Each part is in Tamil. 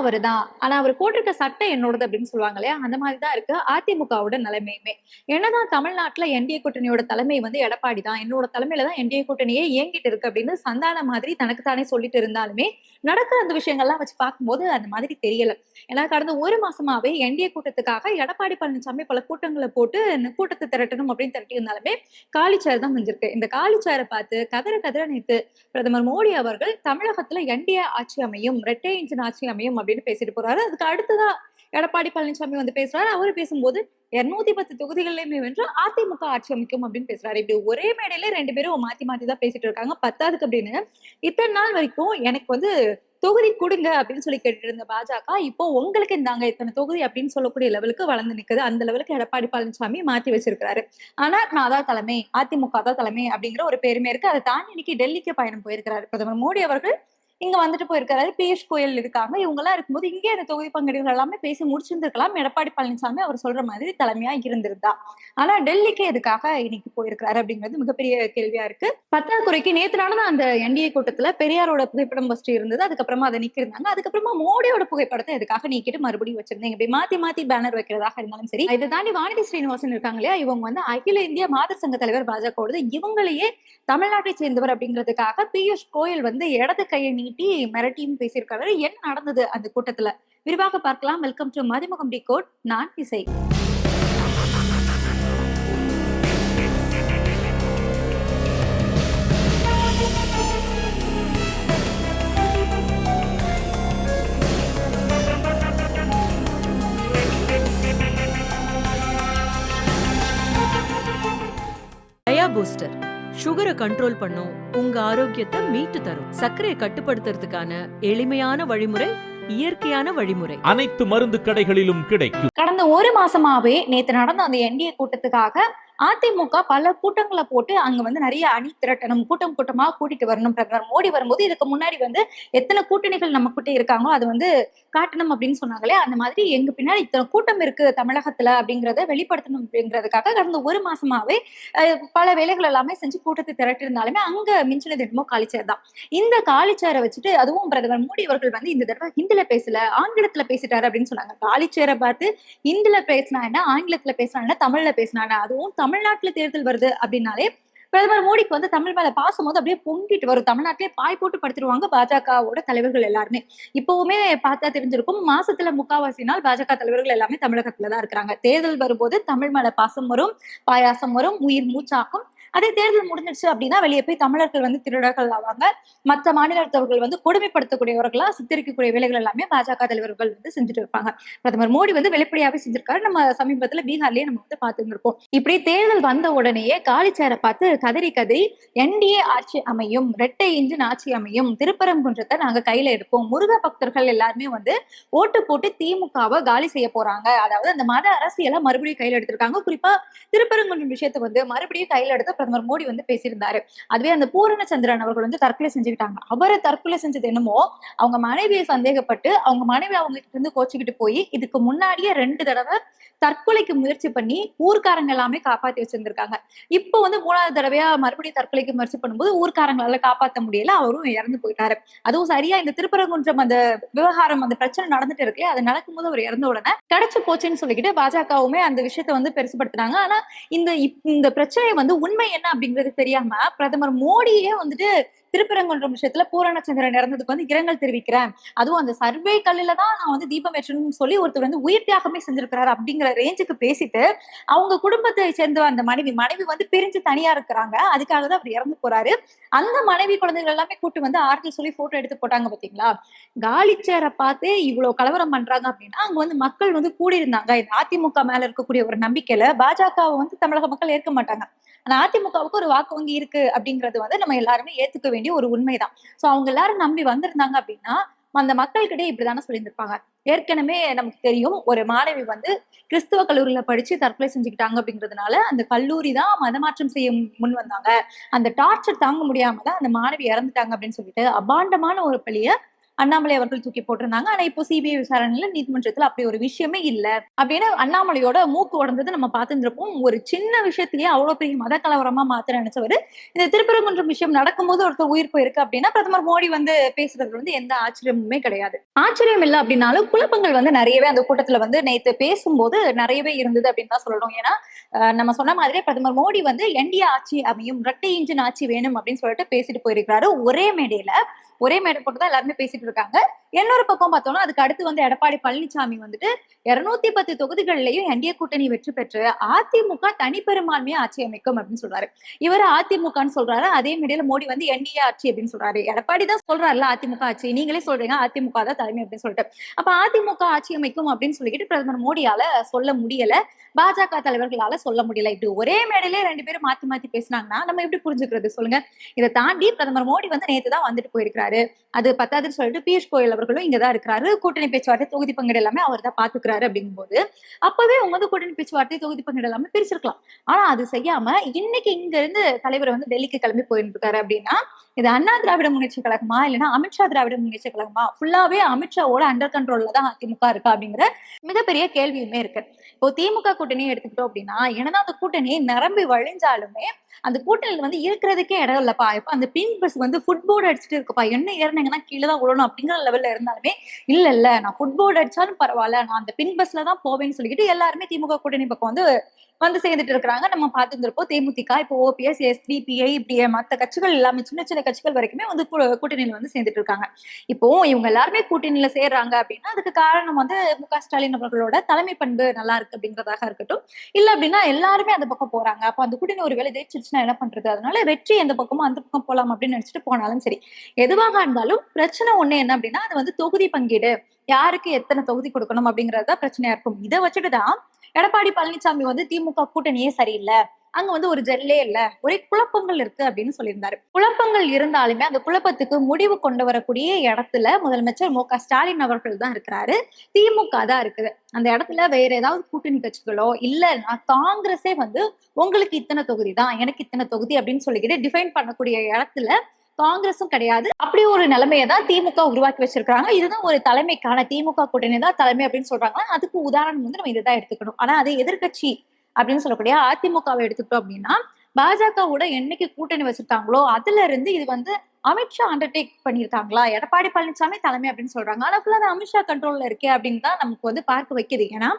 அவருதான். ஆனா அவர் போட்டிருக்க சட்டை என்னோடது அப்படின்னு சொல்லுவாங்க இல்லையா? அந்த மாதிரி தான் இருக்கு அதிமுகவோட நிலைமையுமே. என்னதான் தமிழ்நாட்டுல என்டிஏ கூட்டணியோட தலைமை வந்து எடப்பாடி தான். என்னோட தலைமையில தான் என்டிஏ கூட்டணியே இயங்கிட்டு இருக்கு அப்படின்னு சந்தானம் மாதிரி தனக்கு தானே சொல்லிட்டு இருந்தாலுமே, நடக்கிற அந்த விஷயங்கள்லாம் வச்சு பார்க்கும்போது அந்த மாதிரி தெரியல. ஏன்னா கடந்த 1 மாசமாவே என்டிஏ கூட்டத்துக்காக எடப்பாடி பழனிசாமி பல கூட்டங்கள போட்டு கூட்டத்த திரட்டணும் அப்படின்னு திரட்டி இருந்தாலுமே, காலி சேர் தான் மிஞ்சிருக்கு. இந்த காலி சேர பார்த்து கதற கதற நேத்து பிரதமர் மோடி அவர்கள் தமிழகத்துல என்டிஏ ஆட்சி அமையும், இரட்டை இன்ஜின் ஆட்சி அமையும் அப்படின்னு பேசிட்டு போறாரு. அதுக்கு அடுத்ததா எடப்பாடி பழனிசாமி வந்து பேசுறாரு. அவரு பேசும்போது 210 தொகுதிகளிலுமே வென்று அதிமுக ஆட்சி அமைக்கும் அப்படின்னு பேசுறாரு. இப்படி ஒரே மேடையில 2 பேரும் மாத்தி மாத்தி தான் பேசிட்டு இருக்காங்க. பத்தாதுக்கு அப்படின்னு இத்தனை நாள் வரைக்கும் எனக்கு வந்து தொகுதி குடுங்க அப்படின்னு சொல்லி கேட்டுட்டு இருந்த பாஜக இப்போ உங்களுக்கு இந்தாங்க இத்தனை தொகுதி அப்படின்னு சொல்லக்கூடிய லெவலுக்கு வளர்ந்து நிக்குது. அந்த லெவலுக்கு எடப்பாடி பழனிசாமி மாத்தி வச்சிருக்காரு. ஆனா நான் தான் தலைமை, அதிமுக தான் தலைமை அப்படிங்கிற ஒரு பெருமை இருக்கு. அதை தாண்டி இன்னைக்கு டெல்லிக்கு பயணம் போயிருக்கிறாரு பிரதமர் மோடி அவர்கள். இங்க வந்துட்டு போயிருக்காரு. பியூஷ் கோயல் இருக்காங்க. இவங்க எல்லாம் இருக்கும்போது இங்கே அந்த தொகுதி பங்கீடுகள் எல்லாமே பேசி முடிச்சிருந்திருக்கலாம். எடப்பாடி பழனிசாமி அவர் சொல்ற மாதிரி தலைமையா இருந்திருந்தா. ஆனா டெல்லிக்கு எதுக்காக இன்னைக்கு போயிருக்கிறாரு அப்படிங்கிறது மிகப்பெரிய கேள்வியா இருக்கு. பத்தாக்குறைக்கு நேத்து நடந்த அந்த என்டிஏ கூட்டத்துல பெரியாரோட புகைப்படம் ஃபர்ஸ்ட் இருந்தது. அதுக்கப்புறமா அதை நீக்கிருந்தாங்க. அதுக்கப்புறமா மோடியோட புகைப்படத்தை எதுக்காக நீக்கிட்டு மறுபடியும் வச்சிருந்தீங்க. இப்படி மாத்தி மாத்தி பேனர் வைக்கிறதாக இருந்தாலும் சரி. இதை தாண்டி வானதி ஸ்ரீனிவாசன் இருக்காங்க இல்லையா? இவங்க வந்து அகில இந்திய மாதர் சங்க தலைவர் பாஜக இவங்களையே தமிழ்நாட்டை சேர்ந்தவர் அப்படிங்கிறதுக்காக பியூஷ் கோயல் வந்து இடது கையை நீட்டி மிரட்டியும் பேசியிருக்காரு. என்ன நடந்தது அந்த கூட்டத்துல விரிவாக பார்க்கலாம். Welcome to Mathimugam decode. நான் இசை. டயா பூஸ்டர் சுகரை கண்ட்ரோல் பண்ணும், உங்க ஆரோக்கியத்தை மீட்டு தரும். சர்க்கரையை கட்டுப்படுத்துறதுக்கான எளிமையான வழிமுறை, இயற்கையான வழிமுறை. அனைத்து மருந்து கடைகளிலும் கிடைக்கும். கடந்த 1 மாசமாவே நேத்து நடந்த அந்த என்டிஏ கூட்டத்துக்காக அதிமுக பல கூட்டங்களை போட்டு அங்க வந்து நிறைய அணி திரட்டணும், கூட்டம் கூட்டமா கூட்டிட்டு வரணும். பிரதமர் மோடி வரும்போது இதுக்கு முன்னாடி வந்து எத்தனை கூட்டணிகள் நம்ம கிட்ட இருக்காங்களோ அது வந்து காட்டணும் அப்படின்னு சொன்னாங்களே, அந்த மாதிரி எங்க பின்னாடி இத்தனை கூட்டம் இருக்கு தமிழகத்துல அப்படிங்கறத வெளிப்படுத்தணும் அப்படிங்கிறதுக்காக கடந்த 1 மாசமாவே பல வேலைகள் எல்லாமே செஞ்சு கூட்டத்தை திரட்டி இருந்தாலுமே அங்க மிஞ்சினது என்னமோ காலிச்சேர் தான். இந்த காலிச்சேரை வச்சுட்டு அதுவும் பிரதமர் மோடி அவர்கள் வந்து இந்த தடவை ஹிந்தில பேசல, ஆங்கிலத்துல பேசிட்டாரு அப்படின்னு சொன்னாங்க. காலிச்சேரை பார்த்து ஹிந்தில பேசினா என்ன, ஆங்கிலத்துல பேசினா என்ன, தமிழ்ல பேசினா என்ன, அதுவும் தமிழ்நாட்டுல தேர்தல் வருது அப்படின்னாலே பிரதமர் மோடிக்கு வந்து தமிழ் மேல பாசம் வந்து அப்படியே பொங்கிட்டு வரும். தமிழ்நாட்டிலே பாய் போட்டு படுத்துருவாங்க பாஜகவோட தலைவர்கள் எல்லாருமே. இப்பவுமே பார்த்தா தெரிஞ்சிருக்கும், மாசத்துல 3/4 நாள் பாஜக தலைவர்கள் எல்லாமே தமிழகத்துலதான் இருக்கிறாங்க. தேர்தல் வரும்போது தமிழ் மேல பாசம் வரும், பாயாசம் வரும், உயிர் மூச்சாக்கும். அதே தேர்தல் முடிஞ்சிருச்சு அப்படின்னா வெளியே போய் தமிழர்கள் வந்து திருடர்கள் ஆவாங்க, மற்ற மாநிலத்தவர்கள் வந்து கொடுமைப்படுத்தக்கூடியவர்களா சித்தரிக்கக்கூடிய வேலைகள் எல்லாமே பாஜக தலைவர்கள் வந்து செஞ்சுட்டு இருப்பாங்க. பிரதமர் மோடி வந்து வெளிப்படையாவே செஞ்சிருக்காரு. நம்ம சமீபத்துல பீகார்லயே நம்ம வந்து பார்த்துருப்போம். இப்படி தேர்தல் வந்த உடனேயே காலிச்சேரை பார்த்து கதறி கதறி என்டிஏ ஆட்சி அமையும், இரட்டை இன்ஜின் ஆட்சி அமையும், திருப்பரங்குன்றத்தை நாங்க கையில எடுப்போம், முருக பக்தர்கள் எல்லாருமே வந்து ஓட்டு போட்டு திமுகவை காலி செய்ய போறாங்க, அதாவது அந்த மத அரசியலை மறுபடியும் கையில எடுத்திருக்காங்க. குறிப்பா திருப்பரங்குன்றம் விஷயத்தை வந்து மறுபடியும் கையில எடுத்து பிரதமர் மோடி வந்து பேசியிருந்தாரு. அதுவே அந்த பூரணச்சந்திரன் அவர்கள் வந்து தற்கொலை செஞ்சுக்கிட்டாங்க. அவரை தற்கொலை செஞ்சது என்னமோ அவங்க மனைவியை சந்தேகப்பட்டு அவங்க மனைவி அவங்க கிட்ட இருந்து கோச்சிக்கிட்டு போய் இதுக்கு முன்னாடியே 2 தடவை தற்கொலைக்கு முயற்சி பண்ணி ஊர்க்காரங்க எல்லாமே காப்பாத்தி வச்சிருந்திருக்காங்க. இப்போ வந்து 3வது தடவையா மறுபடியும் தற்கொலைக்கு முயற்சி பண்ணும்போது ஊர்க்காரங்களால காப்பாற்ற முடியல, அவரும் இறந்து போயிட்டாரு. அதுவும் சரியா இந்த திருப்பரங்குன்றம் அந்த விவகாரம் அந்த பிரச்சனை நடந்துட்டு இருக்கு, அது நடக்கும்போது அவர் இறந்த உடனே கிடைச்சு போச்சுன்னு சொல்லிக்கிட்டு பாஜகவுமே அந்த விஷயத்த வந்து பெருசுபடுத்துறாங்க. ஆனா இந்த பிரச்சனை வந்து உண்மை என்ன அப்படிங்கிறது தெரியாம பிரதமர் மோடியே வந்துட்டு திருப்பரங்குன்றம் விஷயத்துல பூரணச்சந்திரன் இறந்ததுக்கு வந்து இரங்கல் தெரிவிக்கிறேன், அதுவும் அந்த சர்வே கல்லுல தான் நான் வந்து தீபம் ஏற்றணும்னு சொல்லி ஒருத்தர் வந்து உயிர் தியாகமே செஞ்சிருக்கிறாரு அப்படிங்கிற ரேஞ்சுக்கு பேசிட்டு அவங்க குடும்பத்தை சேர்ந்த அந்த மனைவி வந்து பிரிஞ்சு தனியா இருக்கிறாங்க, அதுக்காக தான் அவர் இறந்து போறாரு. அந்த மனைவி குழந்தைகள் எல்லாமே கூட்டு வந்து ஆறுதல் சொல்லி போட்டோ எடுத்து போட்டாங்க பாத்தீங்களா. காலிச்சேரை பார்த்து இவ்வளவு கலவரம் பண்றாங்க அப்படின்னா அங்க வந்து மக்கள் வந்து கூடி இருந்தாங்க. இந்த அதிமுக மேல இருக்கக்கூடிய ஒரு நம்பிக்கையில பாஜகவை வந்து தமிழக மக்கள் ஏற்க மாட்டாங்க. ஆனா அதிமுகவுக்கு ஒரு வாக்கு வங்கி இருக்கு அப்படிங்கிறது வந்து நம்ம எல்லாருமே ஏத்துக்க வேண்டிய ஒரு உண்மைதான். சோ அவங்க எல்லாரும் நம்பி வந்திருந்தாங்க அப்படின்னா அந்த மக்கள்கிட்டயே இப்படிதானே சொல்லியிருந்திருப்பாங்க. ஏற்கனவே நமக்கு தெரியும், ஒரு மாணவி வந்து கிறிஸ்துவ கல்லூரியில படிச்சு தற்கொலை செஞ்சுக்கிட்டாங்க அப்படிங்கிறதுனால அந்த கல்லூரி தான் மதமாற்றம் செய்ய முன் வந்தாங்க. அந்த டார்ச்சர் தாங்க முடியாம தான் அந்த மாணவி இறந்துட்டாங்க அப்படின்னு சொல்லிட்டு அபாண்டமான ஒரு பழிய அண்ணாமலை அவர்கள் தூக்கி போட்டிருந்தாங்க. ஆனா இப்போ சிபிஐ விசாரணையில நீதிமன்றத்துல அப்படி ஒரு விஷயமே இல்ல அப்படின்னு அண்ணாமலையோட மூக்கு உடைந்தது நம்ம பார்த்துருப்போம். ஒரு சின்ன விஷயத்திலேயே அவ்வளவு பெரிய மத கலவரமா மாத்த நினைச்சவரு இந்த திருப்பரங்குன்றம் விஷயம் நடக்கும்போது ஒருத்தர் உயிர் போயிருக்கு அப்படின்னா பிரதமர் மோடி வந்து பேசுறது வந்து எந்த ஆச்சரியமுமே கிடையாது. ஆச்சரியம் இல்லை அப்படின்னாலும் குழப்பங்கள் வந்து நிறையவே அந்த கூட்டத்துல வந்து நேத்து பேசும்போது நிறையவே இருந்தது அப்படின்னு தான் சொல்லணும். ஏன்னா நம்ம சொன்ன மாதிரியே பிரதமர் மோடி வந்து என்டிஏ ஆட்சி அமையும், இரட்டை இன்ஜின் ஆட்சி வேணும் அப்படின்னு சொல்லிட்டு பேசிட்டு போயிருக்காரு. ஒரே மேடை போட்டுதான் எல்லாருமே பேசிட்டு இருக்காங்க. இன்னொரு பக்கம் பார்த்தோம்னா அதுக்கு அடுத்து வந்து எடப்பாடி பழனிசாமி வந்துட்டு 210 தொகுதிகளிலையும் என்டிஏ கூட்டணி வெற்றி பெற்று அதிமுக தனிப்பெரும்பான்மையா ஆட்சி அமைக்கும் அப்படின்னு சொல்றாரு. இவர் அதிமுகன்னு சொல்றாரு. அதே மேடையில மோடி வந்து என்டிஏ ஆட்சி அப்படின்னு சொல்றாரு. எடப்பாடி தான் சொல்றாருல அதிமுக ஆட்சி, நீங்களே சொல்றீங்க அதிமுக தான் தலைமை அப்படின்னு சொல்லிட்டு. அப்ப அதிமுக ஆட்சி அமைக்கும் அப்படின்னு சொல்லிக்கிட்டு பிரதமர் மோடியால சொல்ல முடியல, பாஜக தலைவர்களால சொல்ல முடியல. இப்படி ஒரே மேடையிலே ரெண்டு பேரும் மாத்தி மாத்தி பேசினாங்கன்னா நம்ம எப்படி புரிஞ்சுக்கிறது சொல்லுங்க? இதை தாண்டி பிரதமர் மோடி வந்து நேத்து தான் வந்துட்டு போயிருக்காரு. அது பத்தாதுன்னு சொல்லிட்டு பியூஷ் கோயல் அவர்களும் இங்கதான் இருக்கிறாரு. கூட்டணி பேச்சுவார்த்தை தொகுதி பங்கீடு எல்லாமே அவர் தான் பாத்துக்கிறாரு. அப்படிங்கும்போது அப்பவே அவங்க வந்து கூட்டணி பேச்சுவார்த்தை தொகுதி பங்கீடு எல்லாமே பிரிச்சிருக்கலாம். ஆனா அது செய்யாம இன்னைக்கு இங்க இருந்து தலைவர் வந்து டெல்லிக்கு கிளம்பி போயிட்டு இருக்காரு. அப்படின்னா இது அண்ணா திராவிட முன்னேற்ற கழகமா இல்லைன்னா அமித்ஷா திராவிட முன்னேற்ற கழகமா? ஃபுல்லாவே அமித்ஷாவோட அண்டர் கண்ட்ரோல்ல தான் அதிமுக இருக்கா அப்படிங்கிற மிகப்பெரிய கேள்வியுமே இருக்கு. இப்போ திமுக கூட்டணியை எடுத்துக்கிட்டோம் அப்படின்னா என்னதான் அந்த கூட்டணி நிரம்பி வழிஞ்சாலுமே அந்த கூட்டணியில வந்து இருக்கிறதுக்கே இடம் இல்லப்பா. இப்ப அந்த பிங்க் பஸ் வந்து ஃபுட்போர்டு அடிச்சுட்டு இருக்குப்பா, என்ன ஏறினீங்கன்னா கீழே தான் விழணும் அப்படிங்கிற லெவல்ல இருந்தாலுமே இல்ல நான் ஃபுட்போர்டு அடிச்சாலும் பரவாயில்ல, நான் அந்த பிங்க் பஸ்ல தான் போவேன்னு சொல்லிட்டு எல்லாருமே திமுக கூட்டணி பக்கம் வந்து சேர்ந்துட்டு இருக்கிறாங்க. நம்ம பார்த்துருப்போம் தேமுதிக, இப்போ ஓபிஎஸ், எஸ்டிபிஐ, இப்படி மற்ற கட்சிகள் எல்லாமே சின்ன சின்ன கட்சிகள் வரைக்குமே வந்து கூட்டணியில வந்து சேர்ந்துட்டு இருக்காங்க. இப்போ இவங்க எல்லாருமே கூட்டணியில சேர்றாங்க அப்படின்னா அதுக்கு காரணம் வந்து மு.க. ஸ்டாலின் அவர்களோட தலைமை பண்பு நல்லா இருக்கு அப்படிங்கிறதாக இருக்கட்டும். இல்ல அப்படின்னா எல்லாருமே அந்த பக்கம் போறாங்க. அப்போ அந்த கூட்டணி ஒரு வேலை ஜெயிச்சிருச்சுன்னா என்ன பண்றது? அதனால வெற்றி எந்த பக்கமும் அந்த பக்கம் போலாம் அப்படின்னு நினைச்சிட்டு போனாலும் சரி, எதுவாக இருந்தாலும் பிரச்சனை ஒண்ணு என்ன அப்படின்னா அது வந்து தொகுதி பங்கீடு, யாருக்கு எத்தனை தொகுதி கொடுக்கணும் அப்படிங்கறதுதான் பிரச்சனையா இருக்கும். இதை வச்சுட்டுதான் எடப்பாடி பழனிசாமி வந்து திமுக கூட்டணியே சரியில்லை, அங்க வந்து ஒரு ஜெல்லே இல்ல, ஒரே குழப்பங்கள் இருக்கு அப்படின்னு சொல்லியிருந்தாரு. குழப்பங்கள் இருந்தாலுமே அந்த குழப்பத்துக்கு முடிவு கொண்டு வரக்கூடிய இடத்துல முதலமைச்சர் மு.க. ஸ்டாலின் அவர்கள் தான் இருக்கிறாரு, திமுக தான் இருக்குது. அந்த இடத்துல வேற ஏதாவது கூட்டணி கட்சிகளோ இல்லைன்னா காங்கிரஸே வந்து உங்களுக்கு இத்தனை தொகுதி தான், எனக்கு இத்தனை தொகுதி அப்படின்னு சொல்லிக்கிட்டு டிஃபைன் பண்ணக்கூடிய இடத்துல காங்கிரஸும் கிடையாது. அப்படி ஒரு நிலைமையை தான் திமுக உருவாக்கி வச்சிருக்காங்க. இதுதான் ஒரு தலைமைக்கான திமுக கூட்டணி தான் தலைமை அப்படின்னு சொல்றாங்க. அதுக்கு உதாரணம் வந்து நம்ம இதுதான் எடுத்துக்கணும். ஆனா அது எதிர்கட்சி அப்படின்னு சொல்லக்கூடிய அதிமுகவை எடுத்துக்கிட்டோம் அப்படின்னா பாஜகவோட என்னைக்கு கூட்டணி வச்சிருக்காங்களோ அதுல இருந்து இது வந்து அமித்ஷா அண்டர்டேக் பண்ணியிருக்காங்களா, எடப்பாடி பழனிசாமி தலைமை அப்படின்னு சொல்றாங்க. ஆனா ஃபுல்லா அமித்ஷா கண்ட்ரோல்ல இருக்கே அப்படின்னு தான் நமக்கு வந்து பார்க்க வைக்குது. ஏன்னா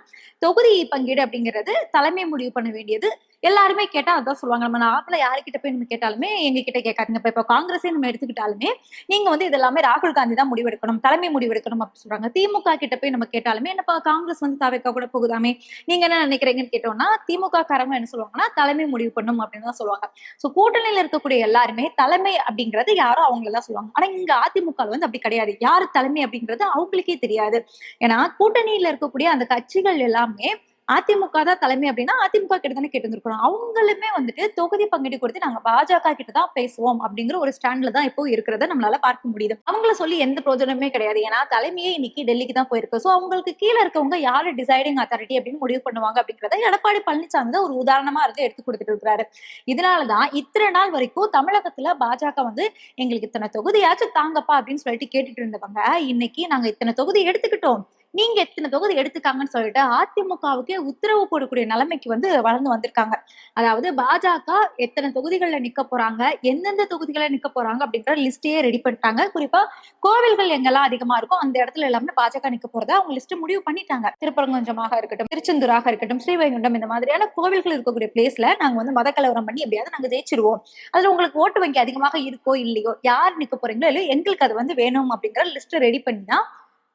தொகுதி பங்கீடு அப்படிங்கிறது தலைமை முடிவு பண்ண வேண்டியது. எல்லாருமே கேட்டா அதான் சொல்லுவாங்க. நம்ம நாட்டுல யாருக்கிட்ட போய் நம்ம கேட்டாலுமே எங்க கிட்ட கேட்காதீங்க. இப்ப காங்கிரஸே நம்ம எடுத்துக்கிட்டாலுமே நீங்க வந்து இது எல்லாமே ராகுல் காந்தி தான் முடிவெடுக்கணும், தலைமை முடிவெடுக்கணும் அப்படின்னு சொல்றாங்க. திமுக கிட்ட போய் நம்ம கேட்டாலுமே என்னப்பா காங்கிரஸ் வந்து தவிர்க்க கூட போகுதாமே, நீங்க என்ன நினைக்கிறீங்கன்னு கேட்டோம்னா திமுக காரங்க என்ன சொல்லுவாங்கன்னா தலைமை முடிவு பண்ணும் அப்படின்னு தான் சொல்லுவாங்க. சோ கூட்டணியில இருக்கக்கூடிய எல்லாருமே தலைமை அப்படிங்கிறது யாரோ அவங்களதான் சொல்லுவாங்க. ஆனா இங்க அதிமுக வந்து அப்படி கிடையாது. யாரு தலைமை அப்படிங்கிறது அவங்களுக்கே தெரியாது. ஏன்னா கூட்டணியில இருக்கக்கூடிய அந்த கட்சிகள் எல்லாமே அதிமுக தான் தலைமை அப்படின்னா அதிமுக கிட்ட தானே கேட்டு இருந்திருக்கணும். அவங்களுமே வந்துட்டு தொகுதி பங்கீடு கொடுத்து நாங்க பாஜக கிட்ட தான் பேசுவோம் அப்படிங்கிற ஒரு ஸ்டாண்ட்ல தான் இப்போ இருக்கிறத நம்மளால பார்க்க முடியுது. அவங்கள சொல்லி எந்த பிரோஜனமே கிடையாது. ஏன்னா தலைமையே இன்னைக்கு டெல்லிக்கு தான் போயிருக்கு. சோ அவங்களுக்கு கீழே இருக்கவங்க யாரு டிசைடிங் அத்தாரிட்டி அப்படின்னு முடிவு பண்ணுவாங்க அப்படிங்கிறத எடப்பாடி பழனிசாமி தான் ஒரு உதாரணமா இருந்து எடுத்து கொடுத்துட்டு இருக்கிறாரு. இதனாலதான் இத்தனை நாள் வரைக்கும் தமிழகத்துல பாஜக வந்து எங்களுக்கு இத்தனை தொகுதியாச்சும் தாங்கப்பா அப்படின்னு சொல்லிட்டு கேட்டுட்டு இருந்தவங்க இன்னைக்கு நாங்க இத்தனை தொகுதி எடுத்துக்கிட்டோம், நீங்க எத்தனை தொகுதி எடுத்துக்காங்கன்னு சொல்லிட்டு அதிமுகவுக்கே உத்தரவு போடக்கூடிய நிலைமைக்கு வந்து வளர்ந்து வந்திருக்காங்க. அதாவது பாஜக எத்தனை தொகுதிகள்ல நிக்க போறாங்க, எந்தெந்த தொகுதிகளை நிக்க போறாங்க அப்படின்ற லிஸ்டையே ரெடி பண்ணிட்டாங்க. குறிப்பா கோவில்கள் எங்கெல்லாம் அதிகமா இருக்கும் அந்த இடத்துல எல்லாமே பாஜக நிக்க போறதா அவங்க லிஸ்ட் முடிவு பண்ணிட்டாங்க. திருப்பரங்குன்றமாக இருக்கட்டும், திருச்செந்தூராக இருக்கட்டும், ஸ்ரீவைகுண்டம், இந்த மாதிரியான கோவில்கள் இருக்கக்கூடிய பிளேஸ்ல நாங்க வந்து மத கலவரம் பண்ணி எப்படியாவது நாங்க ஜெயிச்சிருவோம், அதுல உங்களுக்கு ஓட்டு வங்கி அதிகமாக இருக்கோ இல்லையோ, யார் நிக்க போறீங்களோ இல்லையோ எங்களுக்கு அது வந்து வேணும் அப்படிங்கிற லிஸ்ட் ரெடி பண்ணி தான்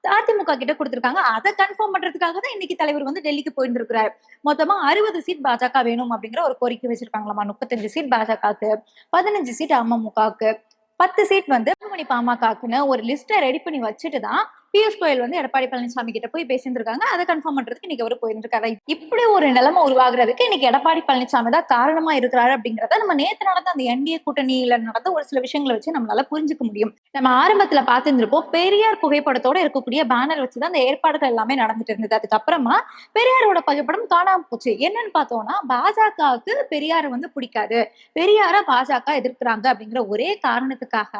அதிமுக கிட்ட கொடுத்திருக்காங்க. அதை கன்ஃபார்ம் பண்றதுக்காக தான் இன்னைக்கு தலைவர் வந்து டெல்லிக்கு போயிட்டு இருக்கிறாரு. மொத்தமா 60 சீட் பாஜக வேணும் அப்படிங்கிற ஒரு கோரிக்கை வச்சிருக்காங்களாமா. 35 சீட் பாஜகவுக்கு, 15 சீட் அமமுகவுக்கு, 10 சீட் வந்து பாமகக்குன்னு ஒரு லிஸ்ட ரெடி பண்ணி வச்சுட்டு தான் பியூஷ் கோயல் வந்து எடப்பாடி பழனிசாமி கிட்ட போய் பேசியிருக்காங்க. அதை கன்ஃபார்ம் பண்றதுக்கு இன்னைக்கு அவரு போயிருக்காரு. இப்படி ஒரு நிலைமை உருவாகிறதுக்கு இன்னைக்கு எடப்பாடி பழனிசாமி தான் காரணமா இருக்கிறாரு அப்படிங்கறத நம்ம நேத்து நடந்த அந்த என்டிஏ கூட்டணியில நடந்த ஒரு சில விஷயங்களை வச்சு நம்மளால புரிஞ்சுக்க முடியும். நம்ம ஆரம்பத்துல பார்த்திருந்திருப்போம், பெரியார் புகைப்படத்தோட இருக்கக்கூடிய பேனர் வச்சுதான் அந்த ஏற்பாடுகள் எல்லாமே நடந்துட்டு இருந்தது. அதுக்கப்புறமா பெரியாரோட புகைப்படம் காணாம போச்சு. என்னன்னு பார்த்தோம்னா பாஜகவுக்கு பெரியார வந்து பிடிக்காது, பெரியார பாஜக எதிர்க்கிறாங்க அப்படிங்கிற ஒரே காரணத்துக்காக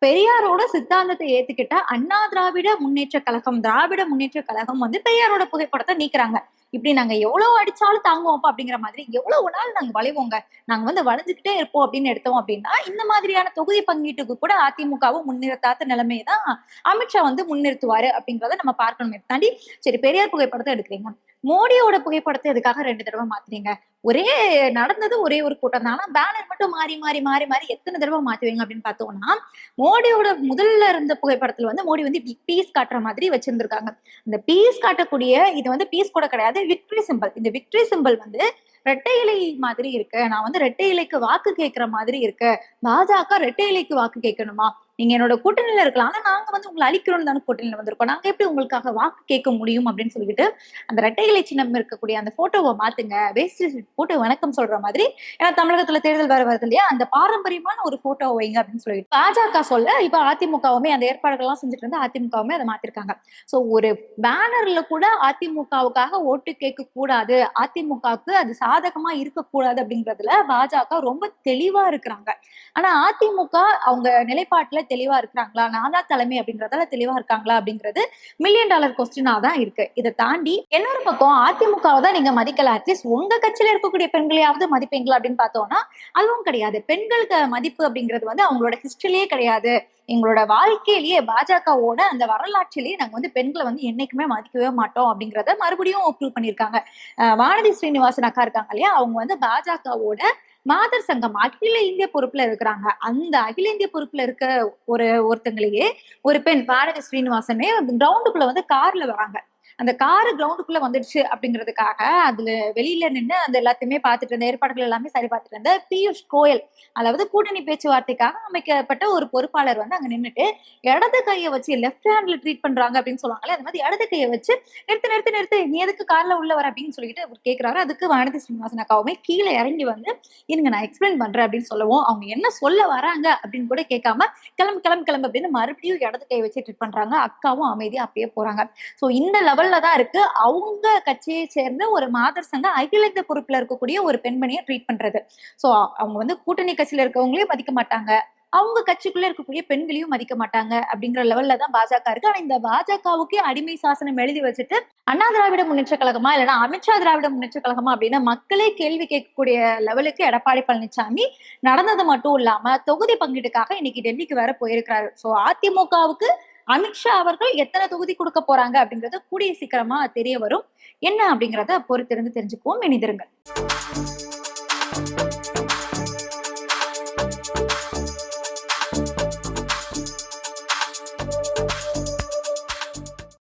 பெரியாரோட சித்தாந்தத்தை ஏத்துக்கிட்ட அண்ணா திராவிட முன்னேற்ற கழகம், திராவிட முன்னேற்ற கழகம் வந்து பெரியாரோட புகைப்படத்தை நீக்குறாங்க. இப்படி நாங்க எவ்வளவு அடிச்சாலும் தாங்குவோம்ப்பா அப்படிங்கிற மாதிரி, எவ்வளவு நாள் நாங்க வளைவோங்க, நாங்க வந்து வளைஞ்சுக்கிட்டே இருப்போம் அப்படின்னு எடுத்தோம் அப்படின்னா, இந்த மாதிரியான தொகுதி பங்கீட்டுக்கு கூட அதிமுகவும் முன்னிறுத்தாத நிலைமையதான் அமித்ஷா வந்து முன்னிறுத்துவாரு அப்படிங்கறத நம்ம பார்க்கணுமே தாண்டி, சரி பெரியார் புகைப்படத்தை எடுக்கிறீங்க, மோடியோட புகைப்படத்தை எதுக்காக 2 தடவை மாத்துறீங்க? ஒரே நடந்தது ஒரே ஒரு கூட்டம் தான். ஆனா பேனர் மட்டும் மாறி மாறி மாறி மாறி எத்தனை தடவை மாத்துவீங்க அப்படின்னு பார்த்தோம்னா, மோடியோட முதல்ல இருந்த புகைப்படத்துல வந்து மோடி வந்து பீஸ் காட்டுற மாதிரி வச்சிருந்திருக்காங்க. இந்த பீஸ் காட்டக்கூடிய இது வந்து பீஸ் கூட கிடையாது, விக்டரி சிம்பல். இந்த விக்டரி சிம்பல் வந்து ரெட்டை இலை மாதிரி இருக்கு. நான் வந்து ரெட்டை இலைக்கு வாக்கு கேட்கிற மாதிரி இருக்கு. பாஜக ரெட்டை இலைக்கு வாக்கு கேட்கணுமா? நீங்க என்னோட கூட்டணியில இருக்கலாம், ஆனா நாங்க வந்து உங்களை அழிக்கணும்னு தானே கூட்டணியில வந்திருக்கோம். நாங்க எப்படி உங்களுக்காக வாக்கு கேட்க முடியும் அப்படின்னு சொல்லிட்டு அந்த ரெட்டை இலை சின்னம் இருக்கக்கூடிய அந்த போட்டோவை மாத்துங்க, வேஸ்ட் போட்டு வணக்கம் சொல்ற மாதிரி. ஏன்னா தமிழகத்துல தேர்தல் வேற வருது இல்லையா, அந்த பாரம்பரியமான ஒரு போட்டோ வைங்க அப்படின்னு சொல்லிட்டு பாஜக சொல்ல இப்ப அதிமுகவுமே அந்த ஏற்பாடுகள் எல்லாம் செஞ்சுட்டு இருந்து அதிமுகவுமே அதை மாத்திருக்காங்க. சோ ஒரு பேனர்ல கூட அதிமுகவுக்காக ஓட்டு கேட்க கூடாது, அதிமுகவுக்கு அது சாதகமா இருக்கக்கூடாது அப்படிங்கிறதுல பாஜக ரொம்ப தெளிவா இருக்கிறாங்க. ஆனா அதிமுக அவங்க நிலைப்பாட்டுல தெளிவா இருக்கிறாங்களா, நான் தான் தலைமை அப்படிங்கறதால தெளிவா இருக்காங்களா அப்படிங்கிறது $1,000,000 கொஸ்டினா தான் இருக்கு. இதை தாண்டி இன்னொரு பக்கம் அதிமுகவை தான் நீங்க மதிக்கல, அட்லீஸ்ட் உங்க கட்சியில இருக்கக்கூடிய பெண்களையாவது மதிப்பீங்களா அப்படின்னு பார்த்தோம்னா அதுவும் கிடையாது. பெண்களுக்கு மதிப்பு அப்படிங்கிறது வந்து அவங்களோட ஹிஸ்டரியிலேயே கிடையாது. எங்களோட வாழ்க்கையிலேயே பாஜகவோட அந்த வரலாற்றிலேயே நாங்க வந்து பெண்களை வந்து என்னைக்குமே மதிக்கவே மாட்டோம் அப்படிங்கறத மறுபடியும் ப்ரூவ் பண்ணியிருக்காங்க. வானதி ஸ்ரீனிவாசன் அக்கா இருக்காங்க இல்லையா, அவங்க வந்து பாஜகவோட மாதர் சங்கம் அகில இந்திய பொறுப்புல இருக்கிறாங்க. அந்த அகில இந்திய பொறுப்புல இருக்க ஒருத்தங்களையே ஒரு பெண் வானதி ஸ்ரீனிவாசனே கிரவுண்டுக்குள்ள வந்து கார்ல வராங்க. அந்த காரு கிரவுண்டுக்குள்ள வந்துடுச்சு அப்படிங்கிறதுக்காக அதுல வெளியில நின்று அந்த எல்லாத்தையுமே பார்த்துட்டு இருந்த ஏற்பாடுகள் எல்லாமே சரி பார்த்துட்டு இருந்த பியூஷ் கோயல், அதாவது கூட்டணி பேச்சுவார்த்தைக்காக அமைக்கப்பட்ட ஒரு பொறுப்பாளர் வந்து அங்க நின்றுட்டு இடது கையை வச்சு லெஃப்ட் ஹேண்ட்ல ட்ரீட் பண்றாங்க அப்படின்னு சொல்லுவாங்கல்ல, அந்த மாதிரி இடது கையை வச்சு நிறுத்து நிறுத்து நிறுத்து, நீ எதுக்கு கார்ல உள்ள வர அப்படின்னு சொல்லிட்டு அவர் கேட்கிறாரு. அதுக்கு வானதி ஸ்ரீனிவாசன் அக்காவுமே கீழே இறங்கி வந்து இருங்க நான் எக்ஸ்பிளைன் பண்றேன் அப்படின்னு சொல்லவும், அவங்க என்ன சொல்ல வராங்க அப்படின்னு கூட கேட்காம கிளம்பு கிளம்பு கிளம்பு அப்படின்னு மறுபடியும் இடது கையை வச்சு ட்ரீட் பண்றாங்க. அக்காவும் அமைதியா அப்படியே போறாங்க. சோ இந்த லெவல்ல தான் இருக்கு அவங்க கட்சியை சேர்ந்த ஒரு மாதர் சங்க அகில இந்திய பொறுப்புல இருக்கக்கூடிய ஒரு பெண்மணியை ட்ரீட் பண்றது. சோ அவங்க வந்து கூட்டணி கட்சியில இருக்கவங்களையும் மதிக்க மாட்டாங்க, அவங்க கட்சிக்குள்ள இருக்கக்கூடிய பெண்களையும் மதிக்க மாட்டாங்க அப்படிங்கிற லெவல்ல தான் பாஜக இருக்கு. ஆனா இந்த பாஜகவுக்கே அடிமை சாசனம் எழுதி வச்சுட்டு அண்ணா திராவிட முன்னேற்ற கழகமா இல்லைன்னா அமித்ஷா திராவிட முன்னேற்ற கழகமா அப்படின்னு மக்களே கேள்வி கேட்கக்கூடிய லெவலுக்கு எடப்பாடி பழனிசாமி நடந்தது மட்டும் இல்லாம தொகுதி பங்கீட்டுக்காக இன்னைக்கு டெல்லிக்கு வேற போயிருக்கிறாரு. சோ அதிமுகவுக்கு அமித்ஷா அவர்கள் எத்தனை தொகுதி கொடுக்க போறாங்க அப்படிங்கறது கூடிய சீக்கிரமா தெரிய வரும். என்ன அப்படிங்கறத பொறுத்திருந்து தெரிஞ்சுக்குவோம். இணைந்திருங்கள்.